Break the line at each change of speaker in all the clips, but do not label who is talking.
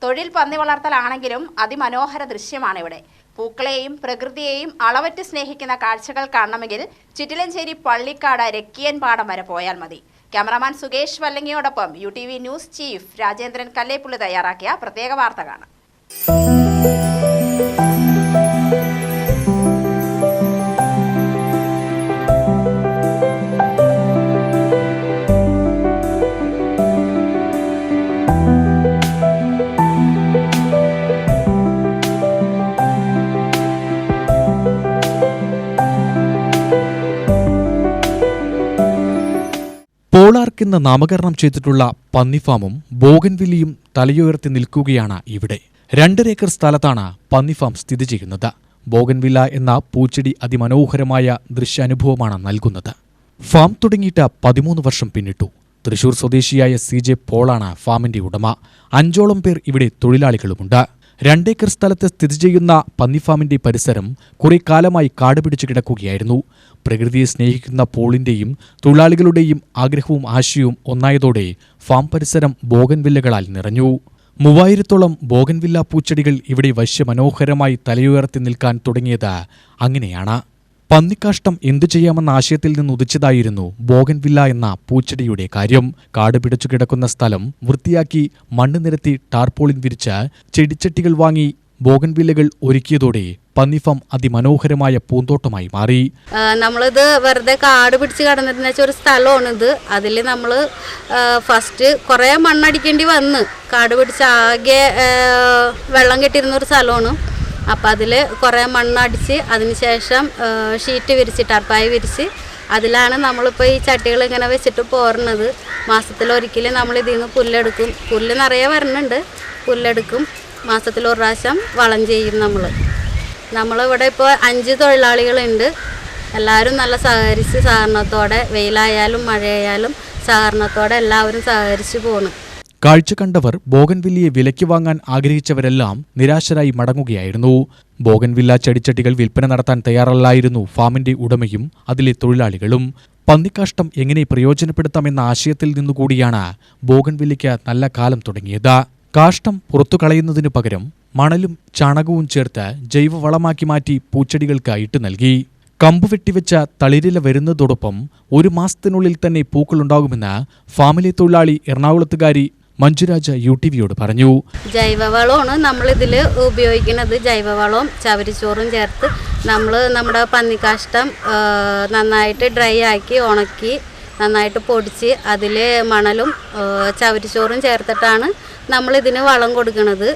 തൊഴിൽ പന്നി വളർത്തലാണെങ്കിലും അതിമനോഹര ദൃശ്യമാണ് ഇവിടെ. പൂക്കളെയും പ്രകൃതിയെയും അളവറ്റ് സ്നേഹിക്കുന്ന കാഴ്ചകൾ കാണണമെങ്കിൽ ചിറ്റിലഞ്ചേരി പള്ളിക്കാട് രക്കിയൻ പാടം വരെ പോയാൽ മതി. ക്യാമറാമാൻ സുകേഷ് വല്ലങ്ങിയോടൊപ്പം UTV news chief Rajendran Kalleppulli തയ്യാറാക്കിയ പ്രത്യേക വാർത്ത കാണാം.
പോളാർക്ക് എന്ന് നാമകരണം ചെയ്തിട്ടുള്ള പന്നിഫാമും ബോഗൻവില്ലയും തലയുയർത്തി നിൽക്കുകയാണ് ഇവിടെ. 2 ഏക്കർ സ്ഥലത്താണ് പന്നിഫാം സ്ഥിതി ചെയ്യുന്നത്. ബോഗൻവില്ല എന്ന പൂച്ചെടി അതിമനോഹരമായ ദൃശ്യാനുഭവമാണ് നൽകുന്നത്. ഫാം തുടങ്ങിയിട്ട് 13 വർഷം പിന്നിട്ടു. തൃശൂർ സ്വദേശിയായ CJ പോളാണ് ഫാമിന്റെ ഉടമ. 5ഓളം പേർ ഇവിടെ തൊഴിലാളികളുമുണ്ട്. 2 ഏക്കർ സ്ഥലത്ത് സ്ഥിതി ചെയ്യുന്ന പന്നിഫാമിന്റെ പരിസരം കുറെ കാലമായി കാടുപിടിച്ചു കിടക്കുകയായിരുന്നു. പ്രകൃതിയെ സ്നേഹിക്കുന്ന പോളിന്റെയും തൊഴിലാളികളുടെയും ആഗ്രഹവും ആശയവും ഒന്നായതോടെ ഫാം പരിസരം ബോഗൻവില്ലകളാൽ നിറഞ്ഞു. 3000ഓളം ബോഗൻവില്ല പൂച്ചെടികൾ ഇവിടെ വശ്യമനോഹരമായി തലയുയർത്തി നിൽക്കാൻ തുടങ്ങിയത് അങ്ങനെയാണ്. പന്നിക്കാഷ്ടം എന്തു ചെയ്യാമെന്ന ആശയത്തിൽ നിന്നുദിച്ചതായിരുന്നു ബോഗൻവില്ല എന്ന പൂച്ചെടിയുടെ കാര്യം. കാട് പിടിച്ചു കിടക്കുന്ന സ്ഥലം വൃത്തിയാക്കി മണ്ണ് നിരത്തി ടാർപോളിൻ വിരിച്ച് ചെടിച്ചട്ടികൾ വാങ്ങി ബോഗൻവില്ലകൾ ഒരുക്കിയതോടെ പന്നിഫാം അതിമനോഹരമായ പൂന്തോട്ടമായി മാറി.
നമ്മളിത് വെറുതെ കാട് പിടിച്ച് കിടന്നിരുന്ന ഒരു സ്ഥലമാണിത്. അതിൽ നമ്മൾ ഫസ്റ്റ് കുറേ മണ്ണടിക്കേണ്ടി വന്ന് കാട് പിടിച്ച് ആകെ വെള്ളം കെട്ടിയിരുന്ന ഒരു സ്ഥലമാണ്. അപ്പോൾ അതിൽ കുറേ മണ്ണടിച്ച് അതിനുശേഷം ഷീറ്റ് വിരിച്ച് ടർപ്പായി വിരിച്ച് അതിലാണ് നമ്മളിപ്പോൾ ഈ ചട്ടികൾ ഇങ്ങനെ വെച്ചിട്ട് പോരുന്നത്. മാസത്തിലൊരിക്കൽ നമ്മൾ ഇതിൽ നിന്ന് പുല്ലെടുക്കും. പുല്ല് നിറയെ വരുന്നുണ്ട്. പുല്ലെടുക്കും. മാസത്തിൽ1 പ്രാവശ്യം വളം ചെയ്യും. നമ്മളിവിടെ ഇപ്പോൾ 5 തൊഴിലാളികളുണ്ട്. എല്ലാവരും നല്ല സഹകരണത്തോടെ വെയിലായാലും മഴയായാലും സഹകരണത്തോടെ എല്ലാവരും സഹകരിച്ച് പോകണം.
കാഴ്ച കണ്ടവർ ബോഗൻവില്ലയെ വിലയ്ക്ക് വാങ്ങാൻ ആഗ്രഹിച്ചവരെല്ലാം നിരാശരായി മടങ്ങുകയായിരുന്നു. ബോഗൻവില്ല ചെടിച്ചട്ടികൾ വിൽപ്പന നടത്താൻ തയ്യാറല്ലായിരുന്നു ഫാമിന്റെ ഉടമയും അതിലെ തൊഴിലാളികളും. പന്നിക്കാഷ്ടം എങ്ങനെ പ്രയോജനപ്പെടുത്താമെന്ന ആശയത്തിൽ നിന്നുകൂടിയാണ് ബോഗൻവില്ലയ്ക്ക് നല്ല കാലം തുടങ്ങിയത്. കാഷ്ടം പുറത്തു കളയുന്നതിനു പകരം മണലും ചാണകവും ചേർത്ത് ജൈവവളമാക്കി മാറ്റി പൂച്ചെടികൾക്ക് ഇട്ട് നൽകി. കമ്പ് വെട്ടിവെച്ച തളിരില വരുന്നതോടൊപ്പം 1 മാസത്തിനുള്ളിൽ തന്നെ പൂക്കളുണ്ടാകുമെന്ന് ഫാമിലെ തൊഴിലാളി എറണാകുളത്തുകാരി മഞ്ജുരാജ UTVയോട് പറഞ്ഞു.
ജൈവവളമാണ് നമ്മളിതിൽ ഉപയോഗിക്കുന്നത്. ജൈവവളവും ചവരിച്ചോറും ചേർത്ത് നമ്മൾ നമ്മുടെ പന്നിക്കാഷ്ടം നന്നായിട്ട് ഡ്രൈ ആക്കി ഉണക്കി നന്നായിട്ട് പൊടിച്ച് അതിൽ മണലും ചവരിച്ചോറും ചേർത്തിട്ടാണ് നമ്മളിതിന് വളം കൊടുക്കുന്നത്.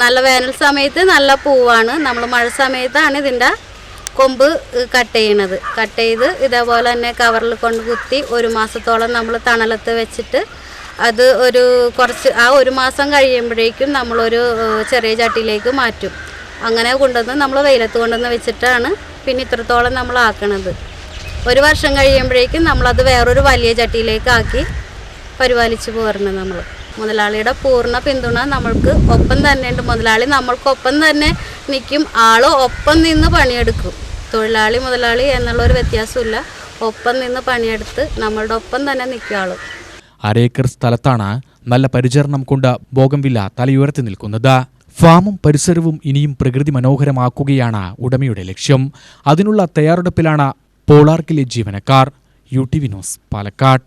നല്ല വേനൽ സമയത്ത് നല്ല പൂവാണ്. നമ്മൾ മഴ സമയത്താണ് ഇതിൻ്റെ കൊമ്പ് കട്ട് ചെയ്യണത്. കട്ട് ചെയ്ത് ഇതേപോലെ തന്നെ കവറിൽ കൊണ്ട് കുത്തി 1 മാസത്തോളം നമ്മൾ തണലത്ത് വെച്ചിട്ട് അത് കുറച്ച് 1 മാസം കഴിയുമ്പോഴേക്കും നമ്മളൊരു ചെറിയ ചട്ടിയിലേക്ക് മാറ്റും. അങ്ങനെ കൊണ്ടുവന്ന് നമ്മൾ വെയിലത്ത് കൊണ്ടുവന്ന് വെച്ചിട്ടാണ് പിന്നെ ഇത്രത്തോളം നമ്മൾ ആക്കണത്. 1 വർഷം കഴിയുമ്പോഴേക്കും നമ്മളത് വേറൊരു വലിയ ചട്ടിയിലേക്ക് ആക്കി പരിപാലിച്ച് പോരണം. മുതലാളിയുടെ പൂർണ്ണ പിന്തുണ നമ്മൾക്ക് ഒപ്പം തന്നെ ഉണ്ട്. മുതലാളി നമ്മൾക്കൊപ്പം തന്നെ നിൽക്കും. ആള് ഒപ്പം നിന്ന് പണിയെടുക്കും. തൊഴിലാളി മുതലാളി എന്നുള്ളൊരു വ്യത്യാസമില്ല. ഒപ്പം നിന്ന് പണിയെടുത്ത് നമ്മളുടെ ഒപ്പം തന്നെ നിൽക്കും ആള്.
1/2 ഏക്കർ സ്ഥലത്താണ് നല്ല പരിചരണം കൊണ്ട് ബോഗൻവില്ല തലയുയർത്തി നിൽക്കുന്നത്. ഫാമും പരിസരവും ഇനിയും പ്രകൃതി മനോഹരമാക്കുകയാണ് ഉടമയുടെ ലക്ഷ്യം. അതിനുള്ള തയ്യാറെടുപ്പിലാണ് പോളാർക്കിലെ ജീവനക്കാർ. UTV news, Palakkad.